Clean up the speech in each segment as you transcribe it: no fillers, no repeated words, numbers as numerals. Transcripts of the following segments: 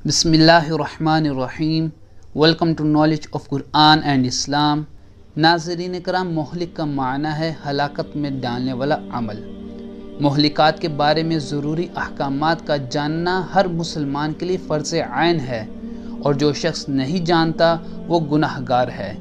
بسم اللہ الرحمن الرحیم۔ Welcome to knowledge of Quran and Islam. ناظرین کرام، مہلک کا معنی ہے ہلاکت میں ڈالنے والا عمل۔ مہلکات کے بارے میں ضروری احکامات کا جاننا ہر مسلمان کے لیے فرض عین ہے، اور جو شخص نہیں جانتا وہ گناہ گار ہے،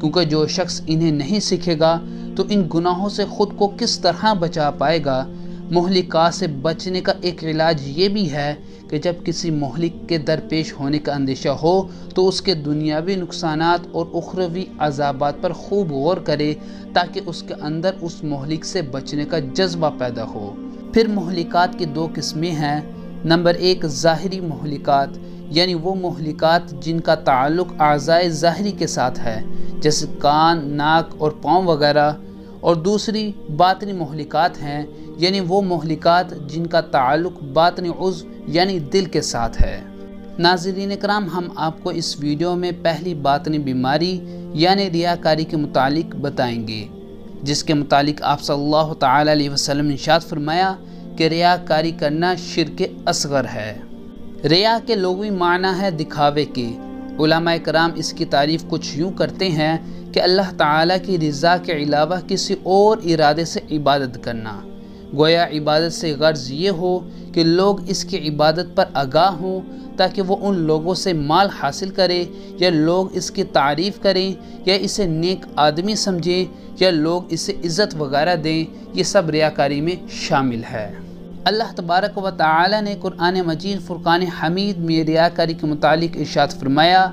کیونکہ جو شخص انہیں نہیں سیکھے گا تو ان گناہوں سے خود کو کس طرح بچا پائے گا۔ مہلکات سے بچنے کا ایک علاج یہ بھی ہے کہ جب کسی مہلک کے درپیش ہونے کا اندیشہ ہو تو اس کے دنیاوی نقصانات اور اخروی عذابات پر خوب غور کرے، تاکہ اس کے اندر اس مہلک سے بچنے کا جذبہ پیدا ہو۔ پھر مہلکات کی دو قسمیں ہیں۔ نمبر 1، ظاہری مہلکات، یعنی وہ مہلکات جن کا تعلق اعضائے ظاہری کے ساتھ ہے، جیسے کان، ناک اور پاؤں وغیرہ، اور دوسری باطنی مہلکات ہیں، یعنی وہ مہلکات جن کا تعلق باطنی عضو یعنی دل کے ساتھ ہے۔ ناظرین کرام، ہم آپ کو اس ویڈیو میں پہلی باطنی بیماری یعنی ریاکاری کے متعلق بتائیں گے، جس کے متعلق آپ صلی اللہ تعالی علیہ وسلم نے ارشاد فرمایا کہ ریاکاری کرنا شرک اصغر ہے۔ ریا کے لغوی معنی ہے دکھاوے کے۔ علماء کرام اس کی تعریف کچھ یوں کرتے ہیں کہ اللہ تعالیٰ کی رضا کے علاوہ کسی اور ارادے سے عبادت کرنا۔ گویا عبادت سے غرض یہ ہو کہ لوگ اس کی عبادت پر آگاہ ہوں، تاکہ وہ ان لوگوں سے مال حاصل کرے، یا لوگ اس کی تعریف کریں، یا اسے نیک آدمی سمجھیں، یا لوگ اسے عزت وغیرہ دیں۔ یہ سب ریاکاری میں شامل ہے۔ اللہ تبارک و تعالی نے قرآن مجید فرقان حمید میں ریاکاری کے متعلق ارشاد فرمایا،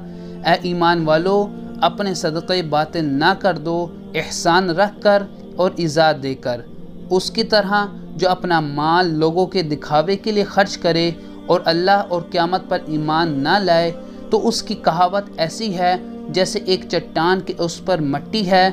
اے ایمان والو، اپنے صدقے باطل نہ کر دو، احسان رکھ کر اور ایزا دے کر، اس کی طرح جو اپنا مال لوگوں کے دکھاوے کے لیے خرچ کرے اور اللہ اور قیامت پر ایمان نہ لائے، تو اس کی کہاوت ایسی ہے جیسے ایک چٹان کے اس پر مٹی ہے،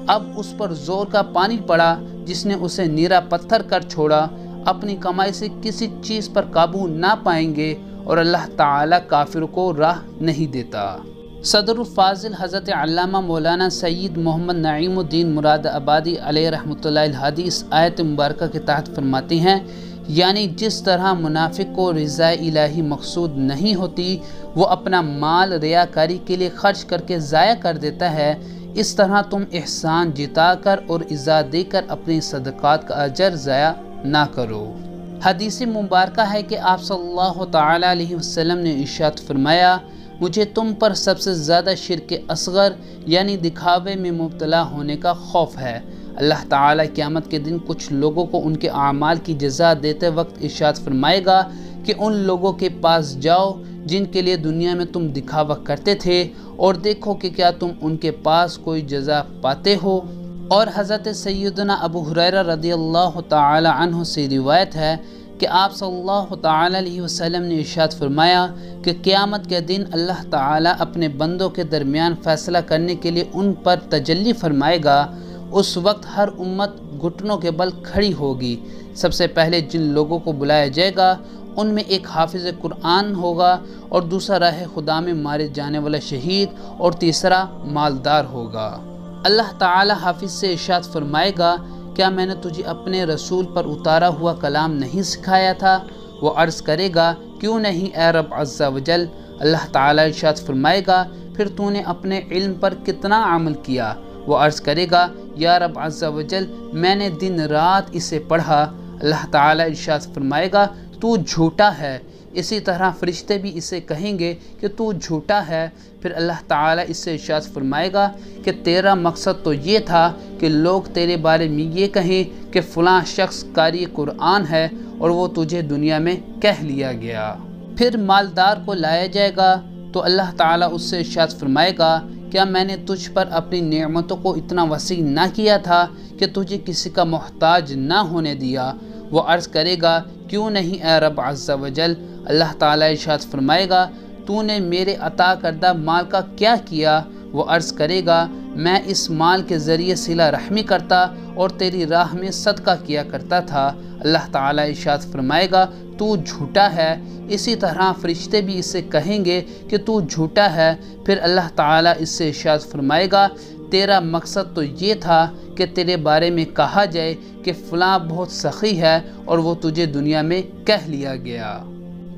اب اس پر زور کا پانی پڑا جس نے اسے نیرا پتھر کر چھوڑا۔ اپنی کمائی سے کسی چیز پر قابو نہ پائیں گے، اور اللہ تعالیٰ کافر کو راہ نہیں دیتا۔ صدر الفاضل حضرت علامہ مولانا سید محمد نعیم الدین مراد آبادی علیہ رحمۃ اللہ الہادی اس آیت مبارکہ کے تحت فرماتے ہیں، یعنی جس طرح منافق کو رضا الہی مقصود نہیں ہوتی، وہ اپنا مال ریاکاری کے لیے خرچ کر کے ضائع کر دیتا ہے، اس طرح تم احسان جتا کر اور عزا دے کر اپنے صدقات کا اجر ضائع نہ کرو۔ حدیث مبارکہ ہے کہ آپ صلی اللہ تعالی علیہ وسلم نے ارشاد فرمایا، مجھے تم پر سب سے زیادہ شرک اصغر یعنی دکھاوے میں مبتلا ہونے کا خوف ہے۔ اللہ تعالیٰ قیامت کے دن کچھ لوگوں کو ان کے اعمال کی جزا دیتے وقت ارشاد فرمائے گا کہ ان لوگوں کے پاس جاؤ جن کے لیے دنیا میں تم دکھاوا کرتے تھے، اور دیکھو کہ کیا تم ان کے پاس کوئی جزا پاتے ہو۔ اور حضرت سیدنا ابو ہریرہ رضی اللہ تعالی عنہ سے روایت ہے کہ آپ صلی اللہ تعالی علیہ وسلم نے ارشاد فرمایا کہ قیامت کے دن اللہ تعالیٰ اپنے بندوں کے درمیان فیصلہ کرنے کے لیے ان پر تجلی فرمائے گا۔ اس وقت ہر امت گھٹنوں کے بل کھڑی ہوگی۔ سب سے پہلے جن لوگوں کو بلایا جائے گا ان میں ایک حافظ قرآن ہوگا، اور دوسرا راہ خدا میں مارے جانے والا شہید، اور تیسرا مالدار ہوگا۔ اللہ تعالیٰ حافظ سے ارشاد فرمائے گا، کیا میں نے تجھے اپنے رسول پر اتارا ہوا کلام نہیں سکھایا تھا؟ وہ عرض کرے گا، کیوں نہیں اے رب عز و جل۔ اللہ تعالیٰ ارشاد فرمائے گا، پھر تو نے اپنے علم پر کتنا عمل کیا؟ وہ عرض کرے گا، یا رب عز و جل، میں نے دن رات اسے پڑھا۔ اللہ تعالیٰ ارشاد فرمائے گا، تو جھوٹا ہے۔ اسی طرح فرشتے بھی اسے کہیں گے کہ تو جھوٹا ہے۔ پھر اللہ تعالیٰ اس سے ارشاد فرمائے گا کہ تیرا مقصد تو یہ تھا کہ لوگ تیرے بارے میں یہ کہیں کہ فلاں شخص قاری قرآن ہے، اور وہ تجھے دنیا میں کہہ لیا گیا۔ پھر مالدار کو لایا جائے گا تو اللہ تعالیٰ اس سے ارشاد فرمائے گا، کیا میں نے تجھ پر اپنی نعمتوں کو اتنا وسیع نہ کیا تھا کہ تجھے کسی کا محتاج نہ ہونے دیا؟ وہ عرض کرے گا، کیوں نہیں اے رب عز و جل۔ اللہ تعالیٰ ارشاد فرمائے گا، تو نے میرے عطا کردہ مال کا کیا کیا؟ وہ عرض کرے گا، میں اس مال کے ذریعے صلہ رحمی کرتا اور تیری راہ میں صدقہ کیا کرتا تھا۔ اللہ تعالیٰ ارشاد فرمائے گا، تو جھوٹا ہے۔ اسی طرح فرشتے بھی اسے کہیں گے کہ تو جھوٹا ہے۔ پھر اللہ تعالیٰ اس سے ارشاد فرمائے گا، تیرا مقصد تو یہ تھا کہ تیرے بارے میں کہا جائے کہ فلاں بہت سخی ہے، اور وہ تجھے دنیا میں کہہ لیا گیا۔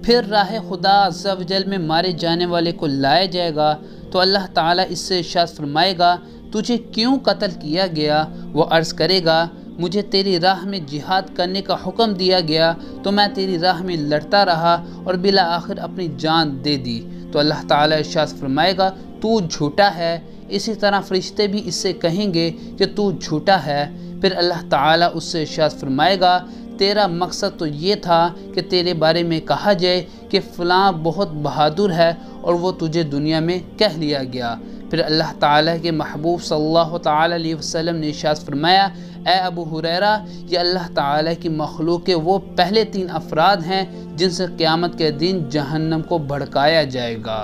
پھر راہ خدا عز و جل میں مارے جانے والے کو لایا جائے گا تو اللہ تعالیٰ اس سے ارشاد فرمائے گا تجھے کیوں قتل کیا گیا؟ وہ عرض کرے گا مجھے تیری راہ میں جہاد کرنے کا حکم دیا گیا تو میں تیری راہ میں لڑتا رہا اور بالآخر اپنی جان دے دی۔ تو اللہ تعالیٰ ارشاد فرمائے گا تو جھوٹا ہے۔ اسی طرح فرشتے بھی اس سے کہیں گے کہ تو جھوٹا ہے۔ پھر اللہ تعالیٰ اس سے ارشاد فرمائے گا تیرا مقصد تو یہ تھا کہ تیرے بارے میں کہا جائے کہ فلاں بہت بہادر ہے اور وہ تجھے دنیا میں کہہ لیا گیا۔ پھر اللہ تعالیٰ کے محبوب صلی اللہ تعالیٰ علیہ وسلم نے ارشاد فرمایا اے ابو ہریرہ یہ اللہ تعالیٰ کی مخلوق کے وہ پہلے 3 افراد ہیں جن سے قیامت کے دن جہنم کو بھڑکایا جائے گا۔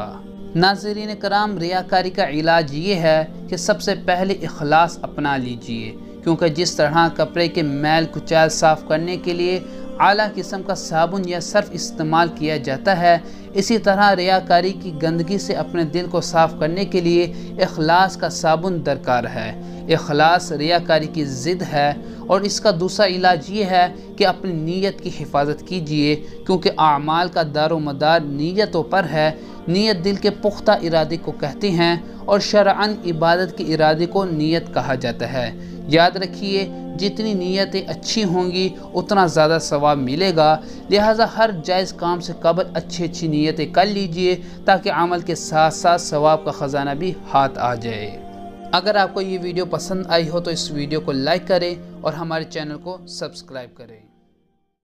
ناظرین کرام، ریاکاری کا علاج یہ ہے کہ سب سے پہلے اخلاص اپنا لیجئے، کیونکہ جس طرح کپڑے کے میل کچیل صاف کرنے کے لیے اعلیٰ قسم کا صابن یا صرف استعمال کیا جاتا ہے، اسی طرح ریاکاری کی گندگی سے اپنے دل کو صاف کرنے کے لیے اخلاص کا صابن درکار ہے۔ اخلاص ریاکاری کی ضد ہے، اور اس کا دوسرا علاج یہ ہے کہ اپنی نیت کی حفاظت کیجیے، کیونکہ اعمال کا دار و مدار نیتوں پر ہے۔ نیت دل کے پختہ ارادے کو کہتے ہیں، اور شرعاً عبادت کے ارادے کو نیت کہا جاتا ہے۔ یاد رکھیے جتنی نیتیں اچھی ہوں گی اتنا زیادہ ثواب ملے گا، لہٰذا ہر جائز کام سے قبل اچھی نیتیں کر لیجئے تاکہ عمل کے ساتھ ساتھ ثواب کا خزانہ بھی ہاتھ آ جائے۔ اگر آپ کو یہ ویڈیو پسند آئی ہو تو اس ویڈیو کو لائک کریں اور ہمارے چینل کو سبسکرائب کریں۔